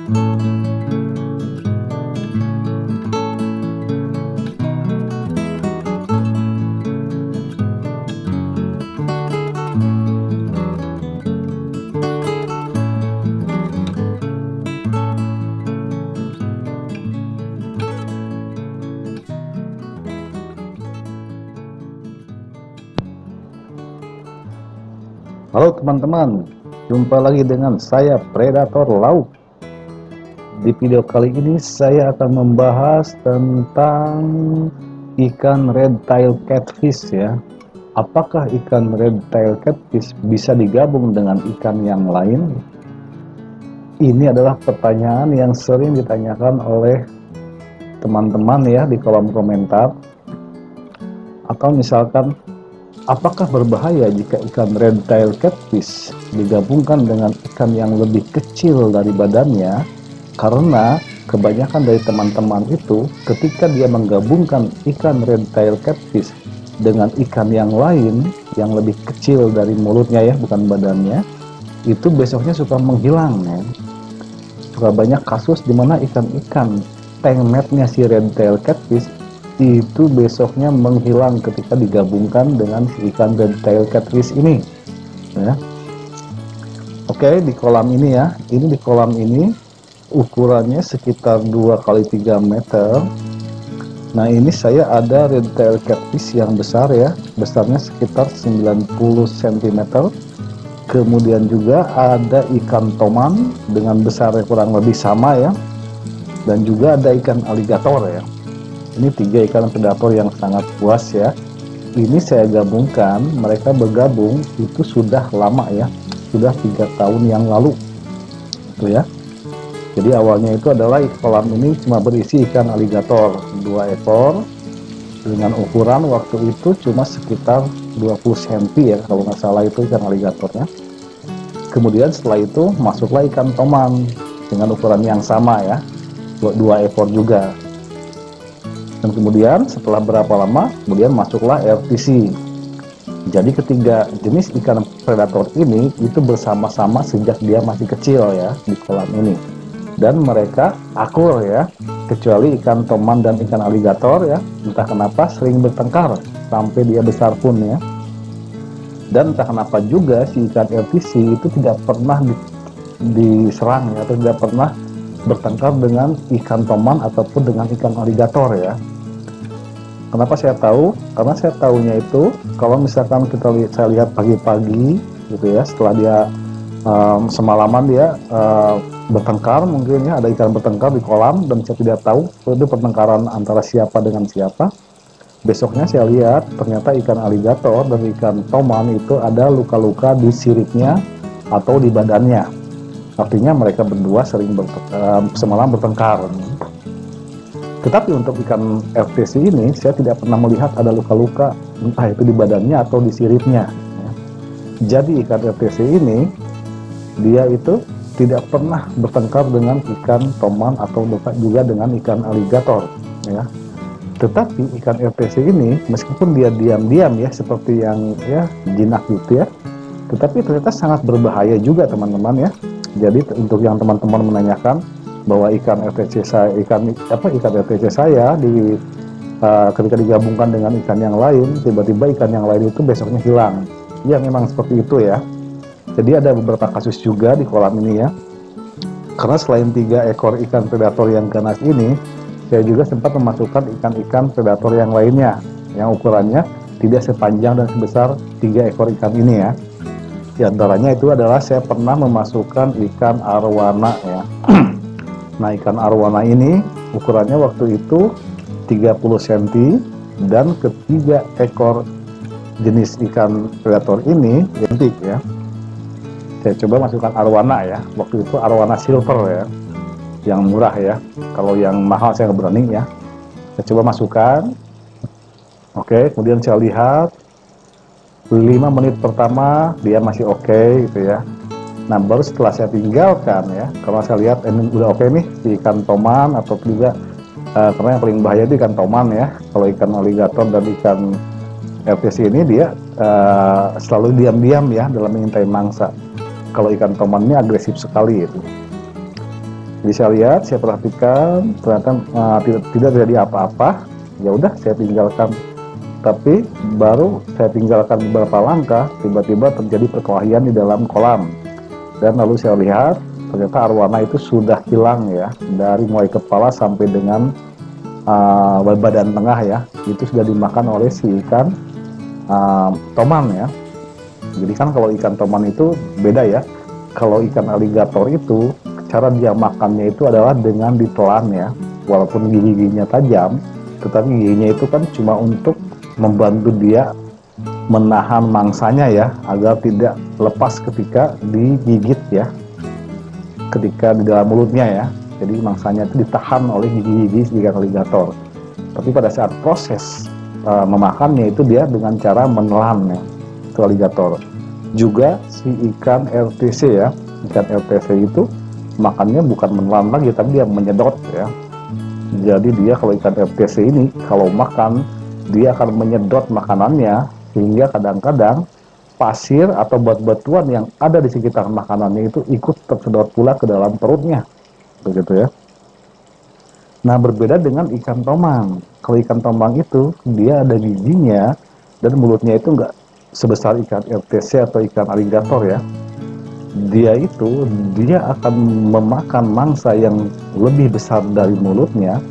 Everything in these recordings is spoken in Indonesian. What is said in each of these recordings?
Halo teman-teman, jumpa lagi dengan saya Predator Laut. Di video kali ini saya akan membahas tentang ikan red tail catfish ya. Apakah ikan red tail catfish bisa digabung dengan ikan yang lain? Ini adalah pertanyaan yang sering ditanyakan oleh teman-teman ya di kolom komentar. Atau misalkan, apakah berbahaya jika ikan red tail catfish digabungkan dengan ikan yang lebih kecil dari badannya? Karena kebanyakan dari teman-teman itu ketika dia menggabungkan ikan red tail catfish dengan ikan yang lain yang lebih kecil dari mulutnya ya, bukan badannya, itu besoknya suka menghilang ya. Suka banyak kasus di mana ikan-ikan tankmate-nya si red tail catfish itu besoknya menghilang ketika digabungkan dengan si ikan red tail catfish ini ya. Oke, di kolam ini ya, ini di kolam ini ukurannya sekitar 2x3 meter. Nah, ini saya ada red tail catfish yang besar ya, besarnya sekitar 90 cm. Kemudian juga ada ikan toman dengan besarnya kurang lebih sama ya, dan juga ada ikan aligator ya. Ini 3 ikan predator yang sangat puas ya. Ini saya gabungkan, mereka bergabung itu sudah lama ya, sudah 3 tahun yang lalu itu ya. Jadi awalnya itu adalah kolam ini cuma berisi ikan aligator 2 ekor dengan ukuran waktu itu cuma sekitar 20 cm ya kalau nggak salah itu ikan aligatornya. Kemudian setelah itu masuklah ikan toman dengan ukuran yang sama ya, 2 ekor juga. Dan kemudian setelah berapa lama, kemudian masuklah RTC. Jadi ketiga jenis ikan predator ini itu bersama-sama sejak dia masih kecil ya di kolam ini. Dan mereka akur ya, kecuali ikan toman dan ikan aligator ya, entah kenapa sering bertengkar sampai dia besar pun ya. Dan entah kenapa juga si ikan RTC itu tidak pernah diserang ya, atau tidak pernah bertengkar dengan ikan toman ataupun dengan ikan aligator ya. Kenapa saya tahu? Karena saya tahunya itu kalau misalkan saya lihat pagi-pagi gitu ya, setelah dia semalaman dia bertengkar, mungkin ya ada ikan bertengkar di kolam dan saya tidak tahu itu pertengkaran antara siapa dengan siapa. Besoknya saya lihat ternyata ikan aligator dan ikan toman itu ada luka-luka di siripnya atau di badannya. Artinya mereka berdua sering semalam bertengkar. Tetapi untuk ikan RTC ini saya tidak pernah melihat ada luka-luka entah itu di badannya atau di siripnya. Jadi ikan RTC ini dia itu tidak pernah bertengkar dengan ikan toman atau juga dengan ikan aligator ya. Tetapi ikan RTC ini meskipun dia diam-diam ya seperti yang ya jinak gitu ya, tetapi ternyata sangat berbahaya juga teman-teman ya. Jadi untuk yang teman-teman menanyakan bahwa ikan RTC saya, ikan RTC saya ketika digabungkan dengan ikan yang lain, tiba-tiba ikan yang lain itu besoknya hilang. Ya memang seperti itu ya. Jadi ada beberapa kasus juga di kolam ini ya. Karena selain 3 ekor ikan predator yang ganas ini, saya juga sempat memasukkan ikan-ikan predator yang lainnya yang ukurannya tidak sepanjang dan sebesar 3 ekor ikan ini ya. Di antaranya itu adalah saya pernah memasukkan ikan arwana ya. Nah, ikan arwana ini ukurannya waktu itu 30 cm dan ketiga ekor jenis ikan predator ini identik ya. Saya coba masukkan arwana ya. Waktu itu arwana silver ya, yang murah ya. Kalau yang mahal saya nggak berani ya. Saya coba masukkan. Oke, kemudian saya lihat 5 menit pertama dia masih oke gitu ya. Nah, baru setelah saya tinggalkan ya, karena saya lihat ini udah oke nih si ikan toman atau juga karena yang paling bahaya itu ikan toman ya. Kalau ikan aligator dan ikan RTC ini dia selalu diam-diam ya dalam mengintai mangsa. Kalau ikan toman ini agresif sekali itu. Jadi saya lihat, saya perhatikan, ternyata tidak terjadi apa-apa. Ya udah, saya tinggalkan. Tapi baru saya tinggalkan beberapa langkah, tiba-tiba terjadi perkelahian di dalam kolam. Dan lalu saya lihat, ternyata arwana itu sudah hilang ya, dari mulai kepala sampai dengan badan tengah ya, itu sudah dimakan oleh si ikan toman ya. Jadi kan kalau ikan toman itu beda ya. Kalau ikan aligator itu cara dia makannya itu adalah dengan ditelan ya, walaupun giginya tajam, tetapi giginya itu kan cuma untuk membantu dia menahan mangsanya ya, agar tidak lepas ketika digigit ya, ketika di dalam mulutnya ya. Jadi mangsanya itu ditahan oleh gigi-gigi ikan aligator. Tapi pada saat proses memakannya itu dia dengan cara menelan ya, itu aligator. Juga si ikan RTC ya, ikan RTC itu makannya bukan menelan lagi, tapi dia menyedot ya. Jadi dia kalau ikan RTC ini kalau makan, dia akan menyedot makanannya, sehingga kadang-kadang pasir atau batu-batuan yang ada di sekitar makanannya itu ikut tersedot pula ke dalam perutnya, begitu ya. Nah, berbeda dengan ikan tomang. Kalau ikan tomang itu dia ada giginya dan mulutnya itu enggak sebesar ikan RTC atau ikan aligator ya. Dia akan memakan mangsa yang lebih besar dari mulutnya.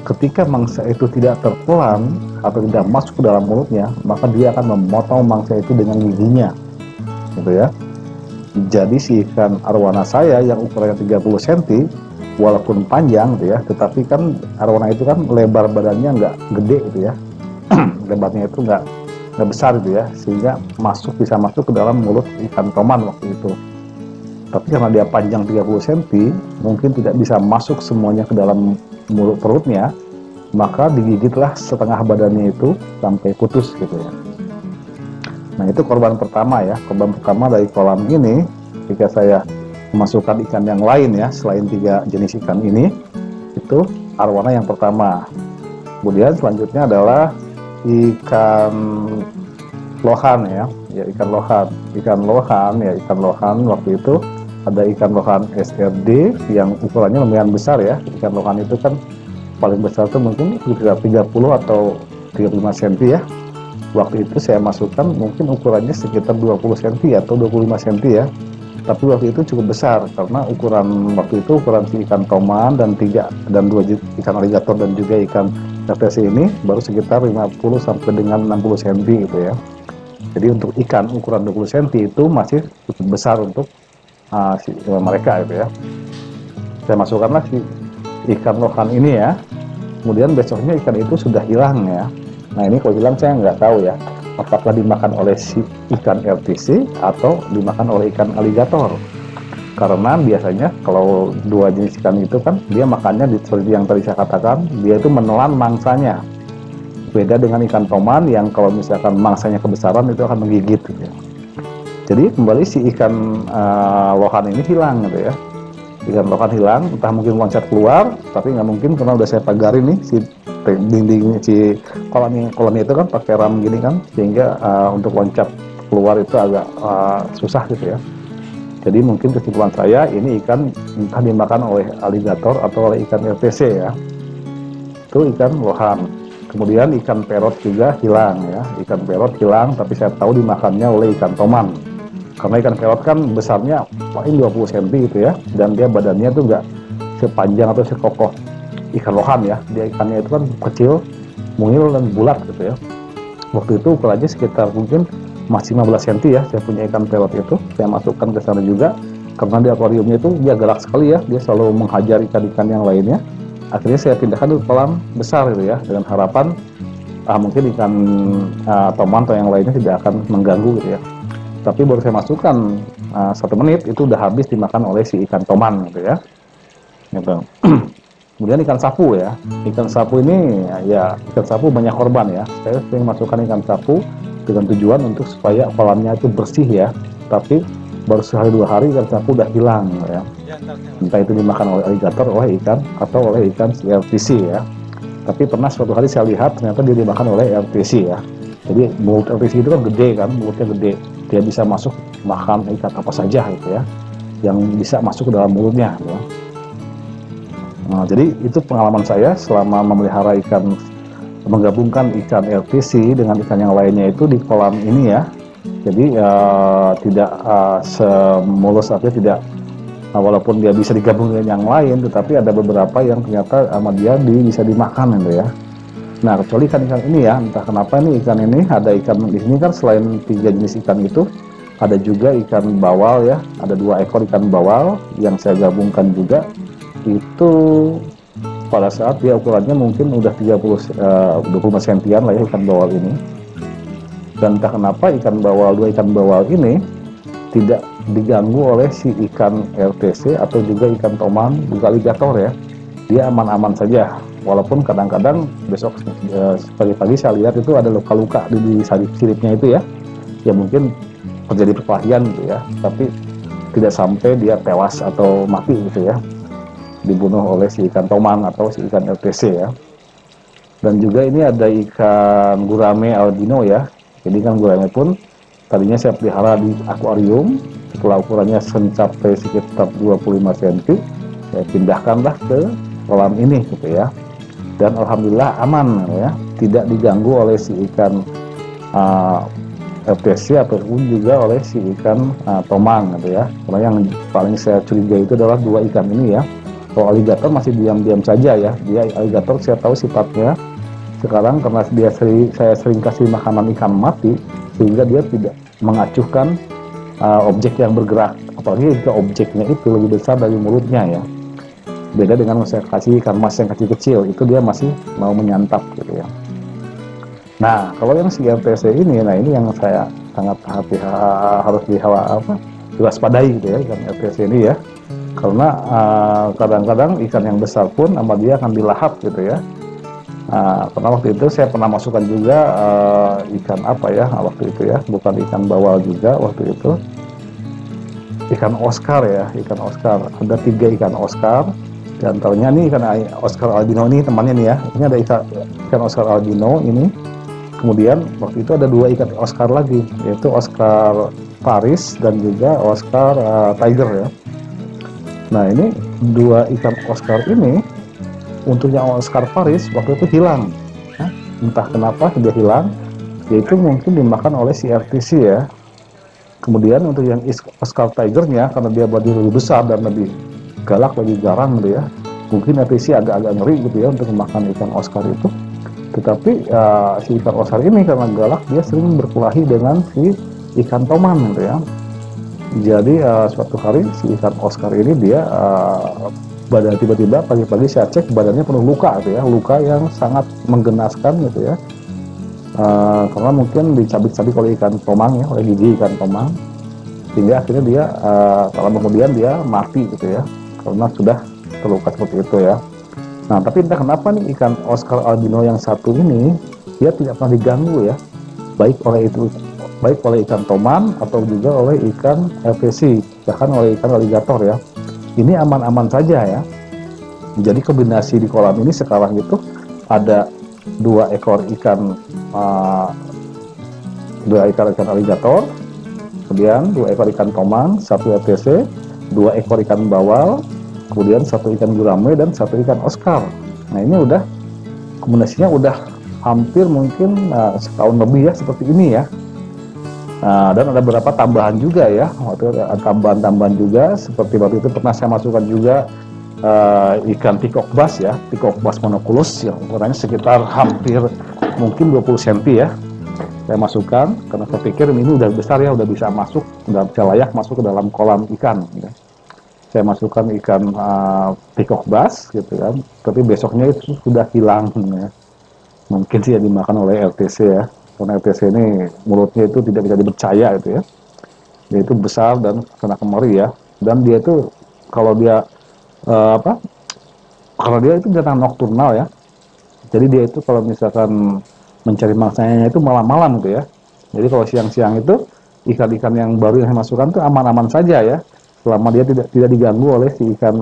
Ketika mangsa itu tidak tertelan atau tidak masuk ke dalam mulutnya, maka dia akan memotong mangsa itu dengan giginya, gitu ya. Jadi si ikan arwana saya yang ukurannya 30 cm, walaupun panjang gitu ya, tetapi kan arwana itu kan lebar badannya nggak gede gitu ya, lebarnya itu nggak besar gitu ya, sehingga bisa masuk ke dalam mulut ikan toman waktu itu. Tapi karena dia panjang 30 cm, mungkin tidak bisa masuk semuanya ke dalam mulut perutnya, maka digigitlah setengah badannya itu sampai putus gitu ya. Nah, itu korban pertama ya, korban pertama dari kolam ini. Ketika saya memasukkan ikan yang lain ya, selain 3 jenis ikan ini, itu arwana yang pertama. Kemudian selanjutnya adalah ikan lohan ya, ikan lohan waktu itu ada ikan lohan SRD yang ukurannya lumayan besar ya. Ikan lohan itu kan paling besar itu mungkin sekitar 30 atau 35 cm ya. Waktu itu saya masukkan mungkin ukurannya sekitar 20 cm atau 25 cm ya. Tapi waktu itu cukup besar karena ukuran si ikan toman dan 2 ikan aligator dan juga ikan RTC ini baru sekitar 50 sampai dengan 60 cm gitu ya. Jadi untuk ikan ukuran 20 cm itu masih cukup besar untuk mereka gitu ya. Saya masukkanlah si ikan lohan ini ya. Kemudian besoknya ikan itu sudah hilang ya. Nah, ini kalau hilang saya nggak tahu ya, apakah dimakan oleh si ikan RTC atau dimakan oleh ikan aligator. Karena biasanya kalau 2 jenis ikan itu kan dia makannya seperti yang tadi saya katakan, dia itu menelan mangsanya. Beda dengan ikan toman yang kalau misalkan mangsanya kebesaran itu akan menggigit gitu ya. Jadi kembali si ikan lohan ini hilang gitu ya. Ikan lohan hilang, entah mungkin loncat keluar, tapi nggak mungkin karena udah saya pagarin nih si dinding si kolamnya itu kan pakai ram gini kan, sehingga untuk loncat keluar itu agak susah gitu ya. Jadi mungkin kesimpulan saya ini ikan entah dimakan oleh aligator atau oleh ikan RTC ya. Itu ikan lohan. Kemudian ikan perot juga hilang ya. Ikan perot hilang, tapi saya tahu dimakannya oleh ikan toman. Karena ikan perot kan besarnya paling 20 cm gitu ya, dan dia badannya tuh nggak sepanjang atau sekokoh ikan lohan ya. Dia ikannya itu kan kecil, mungil dan bulat gitu ya. Waktu itu ukurannya sekitar mungkin masih 15 cm ya. Saya punya ikan perot itu, saya masukkan ke sana juga. Karena di akuariumnya itu dia galak sekali ya, dia selalu menghajar ikan-ikan yang lainnya. Akhirnya saya pindahkan ke kolam besar gitu ya, dengan harapan mungkin ikan toman atau yang lainnya tidak akan mengganggu gitu ya. Tapi baru saya masukkan 1 menit itu udah habis dimakan oleh si ikan toman gitu ya. Gitu. Kemudian ikan sapu ya. Ikan sapu ini ikan sapu banyak korban ya. Saya sering masukkan ikan sapu dengan tujuan untuk supaya kolamnya itu bersih ya. Tapi baru sehari 2 hari ikan sapu udah hilang ya. Entah itu dimakan oleh aligator, oleh ikan atau oleh ikan RTC ya. Tapi pernah suatu hari saya lihat ternyata dia dimakan oleh RTC ya. Jadi mulut RTC itu kan gede kan, mulutnya gede. Dia bisa masuk makan ikan apa saja gitu ya, yang bisa masuk ke dalam mulutnya gitu ya. Nah, jadi itu pengalaman saya selama memelihara ikan, menggabungkan ikan LTC dengan ikan yang lainnya itu di kolam ini ya. Jadi tidak semulus, artinya tidak, walaupun dia bisa digabung dengan yang lain, tetapi ada beberapa yang ternyata sama dia bisa dimakan gitu ya. Nah, kecuali ikan-ikan ini ya, entah kenapa nih ikan ini, ada ikan di sini kan selain 3 jenis ikan itu, ada juga ikan bawal ya, ada 2 ekor ikan bawal yang saya gabungkan juga. Itu pada saat dia ukurannya mungkin udah 25 sentian lah ya ikan bawal ini. Dan entah kenapa dua ikan bawal ini tidak diganggu oleh si ikan LTC atau juga ikan tomang, juga aligator ya. Dia aman-aman saja. Walaupun kadang-kadang besok pagi-pagi saya lihat itu ada luka-luka di siripnya itu ya. Ya mungkin terjadi perkelahian gitu ya. Tapi tidak sampai dia tewas atau mati gitu ya. Dibunuh oleh si ikan tomang atau si ikan LTC ya. Dan juga ini ada ikan gurame albino ya. Jadi ikan gurame pun tadinya saya pelihara di akuarium, setelah ukurannya mencapai sekitar 25 cm, saya pindahkanlah ke kolam ini gitu ya. Dan alhamdulillah aman ya, tidak diganggu oleh si ikan FTC ataupun juga oleh si ikan tomang gitu ya. Karena yang paling saya curiga itu adalah 2 ikan ini ya. Kalau aligator masih diam-diam saja ya, dia aligator saya tahu sifatnya sekarang karena saya sering kasih makanan ikan mati, sehingga dia tidak mengacuhkan objek yang bergerak, apalagi jika objeknya itu lebih besar dari mulutnya ya. Beda dengan saya kasih ikan mas yang kecil-kecil, itu dia masih mau menyantap gitu ya. Nah, kalau yang si LTC ini, nah ini yang saya sangat harus diwaspadai gitu ya, ikan LTC ini ya. Karena kadang-kadang ikan yang besar pun sama dia akan dilahap gitu ya. Karena waktu itu saya pernah masukkan juga ikan apa ya waktu itu ya, bukan ikan bawal juga waktu itu, ikan Oscar ya, ikan Oscar. Ada 3 ikan Oscar, di antaranya nih ikan Oscar albino ini temannya nih ya. Ini ada ikan Oscar albino ini. Kemudian waktu itu ada 2 ikan Oscar lagi, yaitu Oscar Paris dan juga Oscar Tiger ya. Nah ini 2 ikan Oscar ini, untuk yang Oscar Paris waktu itu hilang, entah kenapa dia hilang, yaitu mungkin dimakan oleh si RTC ya. Kemudian untuk yang Oscar Tigernya, karena dia body lebih besar dan lebih galak, lebih garang gitu ya, mungkin RTC agak-agak ngeri gitu ya untuk memakan ikan Oscar itu. Tetapi si ikan Oscar ini karena galak, dia sering berkelahi dengan si ikan tomang gitu ya. Jadi suatu hari si ikan Oscar ini dia badan tiba-tiba pagi-pagi saya cek badannya penuh luka gitu ya, luka yang sangat menggenaskan gitu ya, karena mungkin dicabik-cabik oleh ikan tomang ya, oleh gigi ikan tomang, sehingga akhirnya dia lama kemudian dia mati gitu ya, karena sudah terluka seperti itu ya. Nah tapi entah kenapa nih ikan Oscar albino yang satu ini dia tidak pernah diganggu ya, baik oleh ikan tomang atau juga oleh ikan LTC, bahkan oleh ikan aligator ya. Ini aman-aman saja ya. Jadi kombinasi di kolam ini sekarang itu ada 2 ekor ikan aligator, kemudian 2 ekor ikan tomang, 1 LTC, 2 ekor ikan bawal, kemudian 1 ikan gurame dan 1 ikan Oscar. Nah ini udah kombinasinya udah hampir mungkin setahun lebih ya seperti ini ya. Dan ada beberapa tambahan juga ya, waktu ada tambahan-tambahan juga, seperti waktu itu pernah saya masukkan juga ikan peacock bass ya, peacock bass monoculus yang ukurannya sekitar hampir mungkin 20 cm ya. Saya masukkan karena saya pikir ini udah besar ya, udah bisa masuk, udah bisa layak masuk ke dalam kolam ikan ya. Saya masukkan ikan peacock bass gitu kan, tapi besoknya itu sudah hilang ya. Mungkin sih yang dimakan oleh LTC ya. Karena LTC ini mulutnya itu tidak bisa dipercaya gitu ya. Dia itu besar dan kena kemari ya. Dan dia itu kalau dia kalau dia itu binatang nokturnal ya. Jadi dia itu kalau misalkan mencari mangsanya itu malam-malam gitu ya. Jadi kalau siang-siang itu ikan-ikan yang baru yang saya masukkan itu aman-aman saja ya. Selama dia tidak diganggu oleh si ikan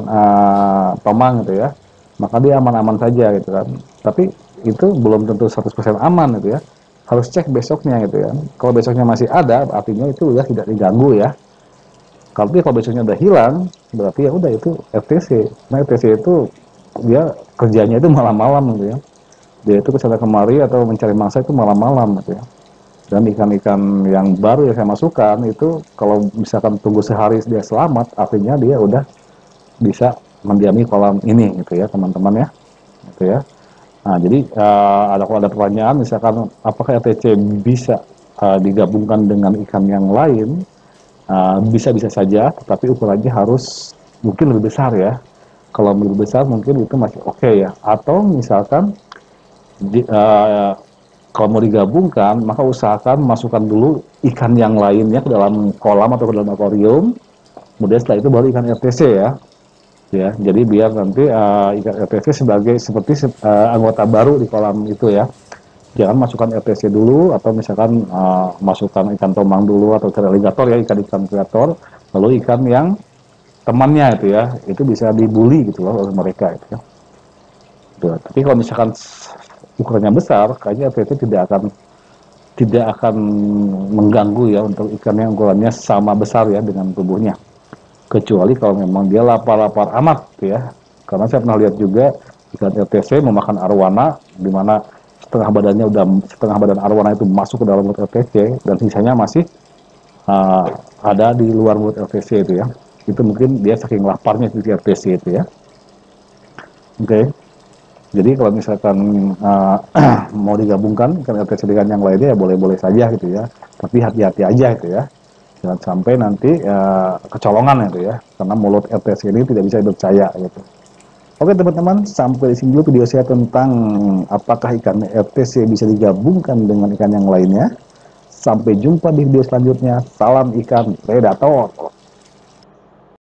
tomang gitu ya. Maka dia aman-aman saja gitu kan. Tapi itu belum tentu 100% aman gitu ya. Harus cek besoknya gitu ya. Kalau besoknya masih ada, artinya itu udah tidak diganggu ya. Kalau besoknya udah hilang, berarti ya udah itu FTC. Nah FTC itu dia kerjanya itu malam-malam gitu ya. Dia itu kesana kemari atau mencari mangsa itu malam-malam gitu ya. Dan ikan-ikan yang baru yang saya masukkan itu kalau misalkan tunggu sehari dia selamat, artinya dia udah bisa mendiami kolam ini gitu ya teman-teman ya, gitu ya. Nah jadi kalau ada pertanyaan misalkan apakah RTC bisa digabungkan dengan ikan yang lain, bisa-bisa saja, tetapi ukurannya harus mungkin lebih besar ya. Kalau lebih besar mungkin itu masih oke ya. Atau misalkan kalau mau digabungkan, maka usahakan masukkan dulu ikan yang lainnya ke dalam kolam atau ke dalam akuarium. Kemudian setelah itu baru ikan RTC ya. Ya, jadi biar nanti ikan RTC sebagai seperti anggota baru di kolam itu ya. Jangan masukkan RTC dulu atau misalkan masukkan ikan tomang dulu atau ikan alligator ya, ikan-ikan predator, lalu ikan yang temannya itu ya, itu bisa dibully gitu loh oleh mereka itu ya. Tuh. Tapi kalau misalkan ukurannya besar, kayaknya RTC tidak akan mengganggu ya untuk ikan yang ukurannya sama besar ya dengan tubuhnya. Kecuali kalau memang dia lapar-lapar amat ya. Karena saya pernah lihat juga ikan RTC memakan arwana di mana setengah badan arwana itu masuk ke dalam mulut RTC dan sisanya masih ada di luar mulut RTC itu ya. Itu mungkin dia saking laparnya di RTC itu ya. Oke. Jadi kalau misalkan mau digabungkan ikan RTC dengan yang lainnya ya boleh-boleh saja gitu ya. Tapi hati-hati aja gitu ya. Jangan sampai nanti kecolongan itu ya. Karena mulut RTC ini tidak bisa dipercaya gitu. Oke teman-teman, sampai di sini dulu video saya tentang apakah ikan RTC bisa digabungkan dengan ikan yang lainnya. Sampai jumpa di video selanjutnya. Salam ikan predator.